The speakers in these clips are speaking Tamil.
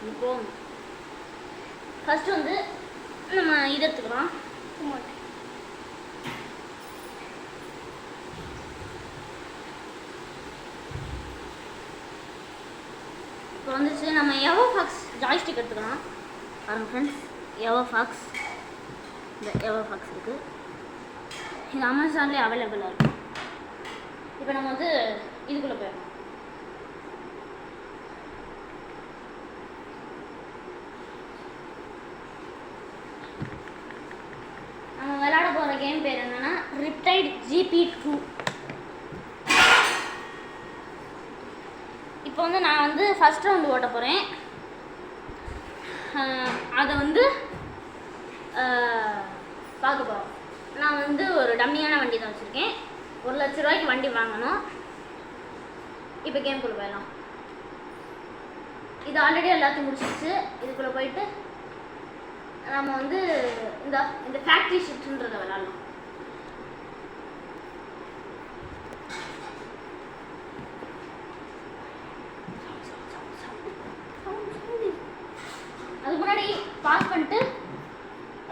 இப்போ ஃபர்ஸ்ட் வந்து நம்ம இதை எடுத்துக்கலாம். இப்போ வந்துச்சு நம்ம எவோஃபாக்ஸ் ஜாய்ஸ்டிக் எடுத்துக்கலாம். பாருங்க ஃப்ரெண்ட்ஸ், எவோஃபாக்ஸ், இந்த எவோஃபாக்ஸ் இருக்குது. இது அமேசான்லேயே அவைலபிளாக இருக்கும். இப்போ நம்ம வந்து இதுக்குள்ளே போயிடலாம். நம்ம விளையாட போகிற கேம் பேர் என்னென்னா ரிப்டைட் GP2. இப்போ வந்து நான் வந்து ஃபஸ்ட் ரவுண்டு ஓட்ட போகிறேன். அதை வந்து பார்க்க போகிறோம். நான் வந்து ஒரு டம்மியான வண்டி தான் வச்சுருக்கேன். 1,00,000 ரூபாய்க்கு வண்டி வாங்கணும். இப்போ கேம்குள்ளே போயிடலாம். இது ஆல்ரெடி எல்லாத்தையும் முடிச்சிருச்சு. இதுக்குள்ளே போயிட்டு நம்ம வந்து இந்த ஃபேக்ட்ரி ஷிஃப்ட்ன்றதை விளாட்லாம். அதுக்கு முன்னாடி பாஸ் பண்ணிட்டு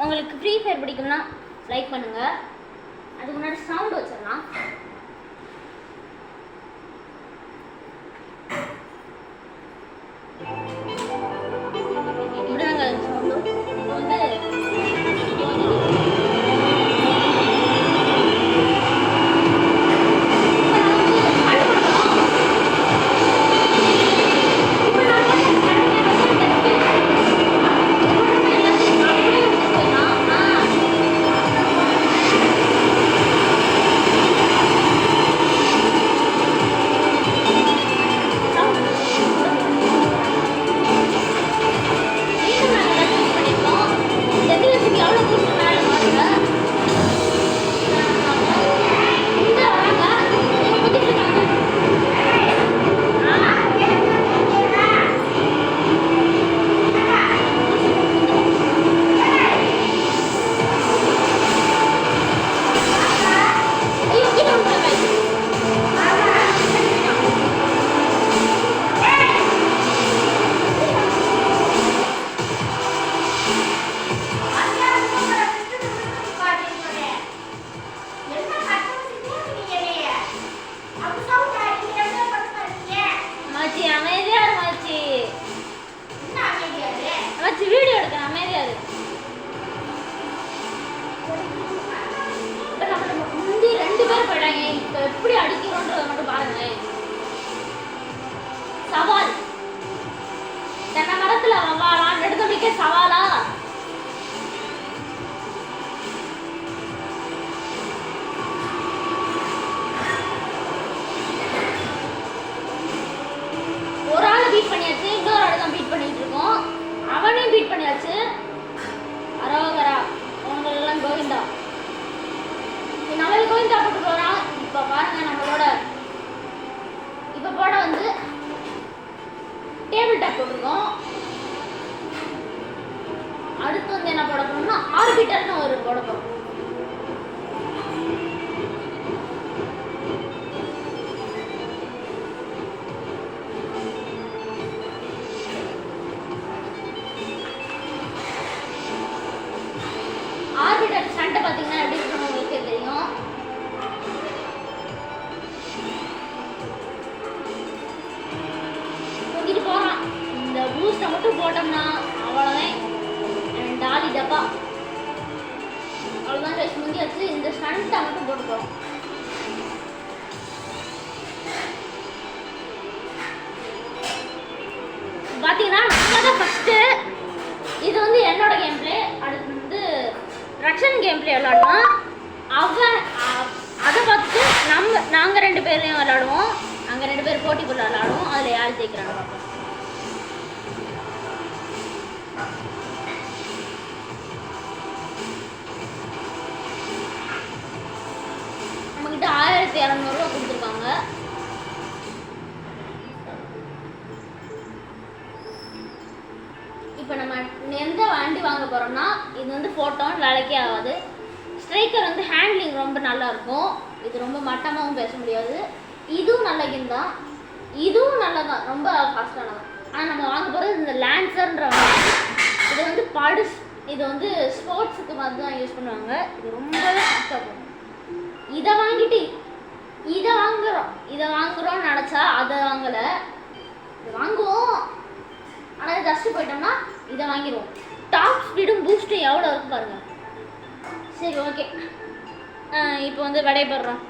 உங்களுக்கு ஃப்ரீ ஃபயர் பிடிக்கும்னா லைக் பண்ணுங்கள். அதுக்கு முன்னாடி சவுண்ட் வச்சிடலாம். இப்படிதாங்க சவுண்டு வந்து வீடியோ எடுக்கிறேன். அமைதியா இருக்கு. முந்தி 2 பேர் போயிட்டாங்க. இப்போ எப்படி அடிக்கிறோன்றதை மட்டும் பாருங்க. சவால் தென்னை மரத்துல வவாலா நெடுந்தபிடிக்க சவாலா? ஒரு ஆள் பீட் பண்ணியாச்சு, இன்னொரு ஆள் தான் பீட் பண்ணிட்டு இருக்கோம். அவனையும் பீட் பண்ணியாச்சு. அரோகரா அவங்களெல்லாம் கோவிந்தா. நம்மளுக்கு கோவிந்தா போட்டு போகிறான். இப்போ பாருங்க நம்மளோட இப்போ போட வந்து டேபிள் டாப் போட்டிருக்கோம். அடுத்து வந்து என்ன போட போறோம்னா ஆர்பிட்டர்னு ஒரு போட போறோம். ஆர்பிட்டர் சண்டை பார்த்தீங்கன்னா எப்படி இருக்கணும் உங்களுக்கே தெரியும். தூக்கிட்டு போறான். இந்த பூஸ்டை மட்டும் போட்டோம்னா அவ்வளோதான். டாலி டப்பா அவ்வளோதான். கைஸ் முந்தியாச்சு. இந்த ஸ்டண்ட்டை மட்டும் போட்டு போகிறோம். பார்த்தீங்கன்னா நம்ம தான் ஃபஸ்ட்டு. இது வந்து என்னோட கேம் பிளே. அடுத்து வந்து ரக்ஷன் கேம் பிளே விளாடுவோம். அதை பார்த்துட்டு நாங்கள் 2 பேரையும் விளாடுவோம். நாங்கள் 2 பேர் போட்டிக்குள்ள விளாடுவோம். அதில் யார் ஜெயிக்கிறாங்க பார்ப்போம். நம்மக்கிட்ட 1200 ரூபா கொடுத்துருக்காங்க. இப்போ நம்ம எந்த வண்டி வாங்க போகிறோம்னா இது வந்து ஃபோட்டோன்னு வேலைக்கே ஆகாது. ஸ்ட்ரைக்கர் வந்து ஹேண்ட்லிங் ரொம்ப நல்லாயிருக்கும். இது ரொம்ப மட்டமாகவும் பேச முடியாது. இதுவும் நல்ல கேம் தான். இதுவும் நல்லதான், ரொம்ப ஃபாஸ்ட்டானதான். ஆனால் நம்ம வாங்க போகிறது இந்த லான்சர்ன்ற இது வந்து இது வந்து ஸ்போர்ட்ஸுக்கு மாதிரி தான் யூஸ் பண்ணுவாங்க. இது ரொம்பவே சாஃப்டாக இருக்கும். இதை வாங்குறோம்னு நினச்சா அதை வாங்கலை. இது வாங்குவோம், ஆனால் ஜஸ்ட்டு போயிட்டோம்னா இதை வாங்கிடுவோம். டாப் ஸ்பீடும் பூஸ்ட்டும் எவ்வளோ இருக்கு பாருங்கள். சரி, ஓகே, இப்போ வந்து விடைபெறுறோம்.